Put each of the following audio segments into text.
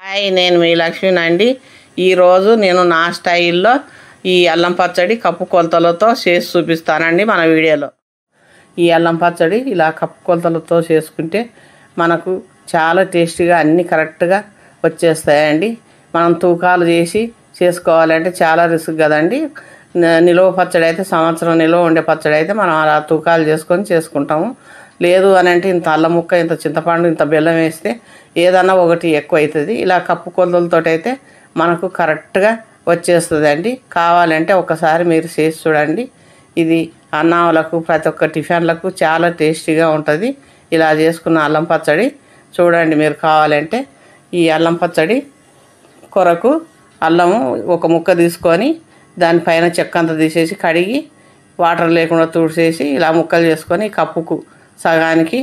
Hi, నేను మీ లక్ష్మినండి. ఈరోజు నేను నా స్టైల్లో ఈ అల్లం పచ్చడి కప్పు కొలతలతో చేసి చూపిస్తానండి మన వీడియోలో. ఈ అల్లం పచ్చడి ఇలా కప్పు కొలతలతో చేసుకుంటే మనకు చాలా టేస్టీగా అన్నీ కరెక్ట్గా వచ్చేస్తాయండి. మనం తూకాలు చేసి చేసుకోవాలంటే చాలా రిస్క్ కదండి. నిలువ పచ్చడి అయితే సంవత్సరం నిలువ ఉండే పచ్చడి అయితే మనం అలా తూకాలు చేసుకుంటాము. లేదు అని అంటే ఇంత అల్లం ముక్క, ఇంత చింతపండు, ఇంత బెల్లం వేస్తే ఏదన్నా ఒకటి ఎక్కువ అవుతుంది. ఇలా కప్పు కొలతలతో అయితే మనకు కరెక్ట్గా వచ్చేస్తుందండి. కావాలంటే ఒకసారి మీరు చేసి చూడండి. ఇది అన్నాలకు, ప్రతి ఒక్క టిఫిన్లకు చాలా టేస్టీగా ఉంటుంది. ఇలా చేసుకున్న అల్లం పచ్చడి చూడండి. మీరు కావాలంటే ఈ అల్లం పచ్చడి కొరకు అల్లము ఒక ముక్క తీసుకొని దానిపైన చెక్క అంతా తీసేసి కడిగి వాటర్ లేకుండా తుడిచేసి ఇలా ముక్కలు చేసుకొని కప్పుకు సగానికి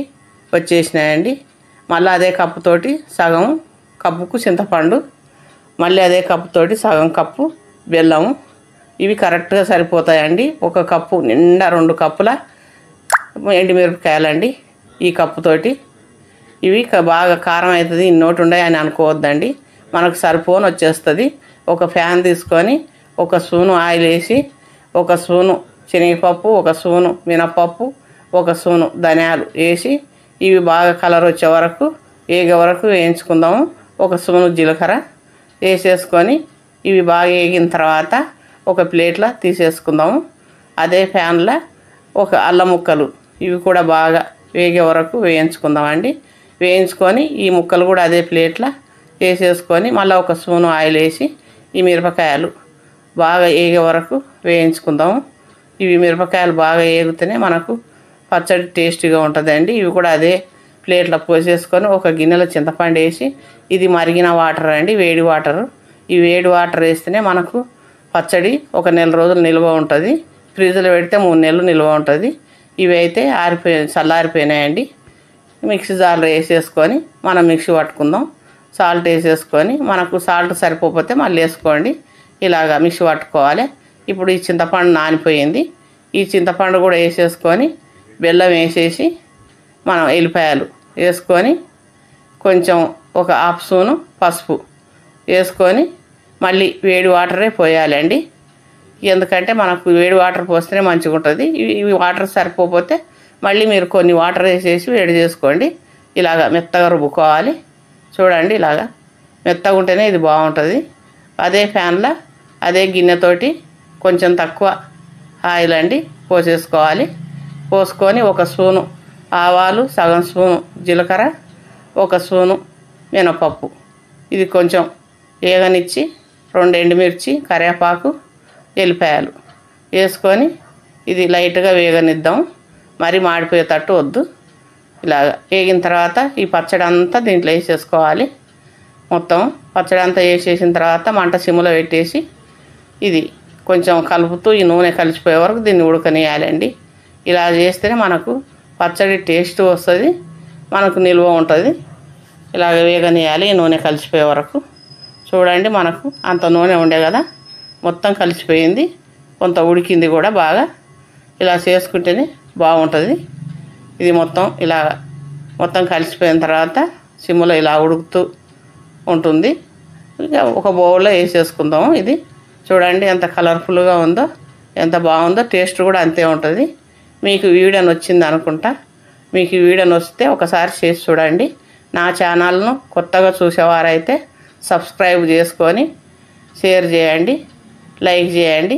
వచ్చేసినాయండి. మళ్ళీ అదే కప్పుతోటి సగం కప్పుకు చింతపండు, మళ్ళీ అదే కప్పుతోటి సగం కప్పు బెల్లము, ఇవి కరెక్ట్గా సరిపోతాయండి. ఒక కప్పు నిండా 2 కప్పుల ఎండుమిరపకాయలండి ఈ కప్పుతోటి. ఇవి బాగా కారం అవుతుంది, ఇన్నోటి ఉన్నాయి అని అనుకోవద్దండి. మనకు సరిపోని వచ్చేస్తుంది. ఒక ఫ్యాన్ తీసుకొని 1 స్పూను ఆయిల్ వేసి 1 స్పూను శనగపప్పు, 1 స్పూను మినపప్పు, 1 స్పూను ధనియాలు వేసి ఇవి బాగా కలర్ వచ్చే వరకు వేగే వరకు వేయించుకుందాము. 1 స్పూను జీలకర్ర వేసేసుకొని ఇవి బాగా వేగిన తర్వాత ఒక ప్లేట్లో తీసేసుకుందాము. అదే ప్యాన్లో ఒక అల్లం ముక్కలు ఇవి కూడా బాగా వేగే వరకు వేయించుకుందామండి. వేయించుకొని ఈ ముక్కలు కూడా అదే ప్లేట్లో వేసేసుకొని మళ్ళీ 1 స్పూను ఆయిల్ వేసి ఈ మిరపకాయలు బాగా వేగే వరకు వేయించుకుందాము. ఇవి మిరపకాయలు బాగా వేగితేనే మనకు పచ్చడి టేస్టీగా ఉంటుందండి. ఇవి కూడా అదే ప్లేట్లో పోసేసుకొని ఒక గిన్నెలో చింతపండు వేసి, ఇది మరిగిన వాటర్ అండి, వేడి వాటరు. ఈ వేడి వాటర్ వేస్తేనే మనకు పచ్చడి 1 నెల రోజులు నిల్వ ఉంటుంది. ఫ్రిడ్జ్లో పెడితే 3 నెలలు నిల్వ ఉంటుంది. ఇవి అయితే చల్లారిపోయినాయండి. మిక్సీ జార్లో వేసేసుకొని మనం మిక్సీ పట్టుకుందాం. సాల్ట్ వేసేసుకొని మనకు సాల్ట్ సరిపోతే మళ్ళీ వేసుకోండి. ఇలాగా మిక్సీ పట్టుకోవాలి. ఇప్పుడు ఈ చింతపండు నానిపోయింది. ఈ చింతపండు కూడా వేసేసుకొని బెల్లం వేసేసి మనం ఎల్లిపాయలు వేసుకొని కొంచెం ఒక 1/2 స్పూను పసుపు వేసుకొని మళ్ళీ వేడి వాటరే పోయాలండి. ఎందుకంటే మనకు వేడి వాటర్ పోస్తేనే మంచిగా ఉంటుంది. ఇవి వాటర్ సరిపోతే మళ్ళీ మీరు కొన్ని వాటర్ వేసేసి వేడి చేసుకోండి. ఇలాగ మెత్తగా రుబ్బుకోవాలి. చూడండి, ఇలాగా మెత్తగా ఉంటేనే ఇది బాగుంటుంది. అదే ప్యాన్లో అదే గిన్నెతోటి కొంచెం తక్కువ ఆయిల్ అండి పోసేసుకోవాలి. పోసుకొని 1 స్పూను ఆవాలు, సగం స్పూను జీలకర్ర, 1 స్పూను మినపప్పు ఇది కొంచెం వేగనిచ్చి 2 ఎండుమిర్చి, కరివేపాకు, ఎల్లిపాయలు వేసుకొని ఇది లైట్గా వేగనిద్దాం. మరి మాడిపోయేటట్టు వద్దు. ఇలాగ వేగిన తర్వాత ఈ పచ్చడి అంతా దీంట్లో వేసేసుకోవాలి. మొత్తం పచ్చడి అంతా వేసేసిన తర్వాత మంట సిమ్లో పెట్టేసి ఇది కొంచెం కలుపుతూ ఈ నూనె కలిసిపోయే వరకు దీన్ని ఉడకనియాలండి. ఇలా చేస్తేనే మనకు పచ్చడి టేస్ట్ వస్తుంది, మనకు నిల్వ ఉంటుంది. ఇలాగ వేగనియాలి ఈ నూనె కలిసిపోయే వరకు. చూడండి, మనకు అంత నూనె ఉండే కదా, మొత్తం కలిసిపోయింది, కొంత ఉడికింది కూడా బాగా. ఇలా చేసుకుంటేనే బాగుంటుంది. ఇది మొత్తం కలిసిపోయిన తర్వాత సిమ్లో ఇలా ఉడుకుతూ ఉంటుంది. ఇక ఒక బౌల్లో వేసేసుకుందాము. ఇది చూడండి ఎంత కలర్ఫుల్గా ఉందో, ఎంత బాగుందో, టేస్ట్ కూడా అంతే ఉంటుంది. మీకు వీడియో నచ్చింది అనుకుంటా. మీకు వీడియో నచ్చితే ఒకసారి చేసి చూడండి. నా ఛానల్ను కొత్తగా చూసేవారైతే సబ్స్క్రైబ్ చేసుకొని షేర్ చేయండి, లైక్ చేయండి.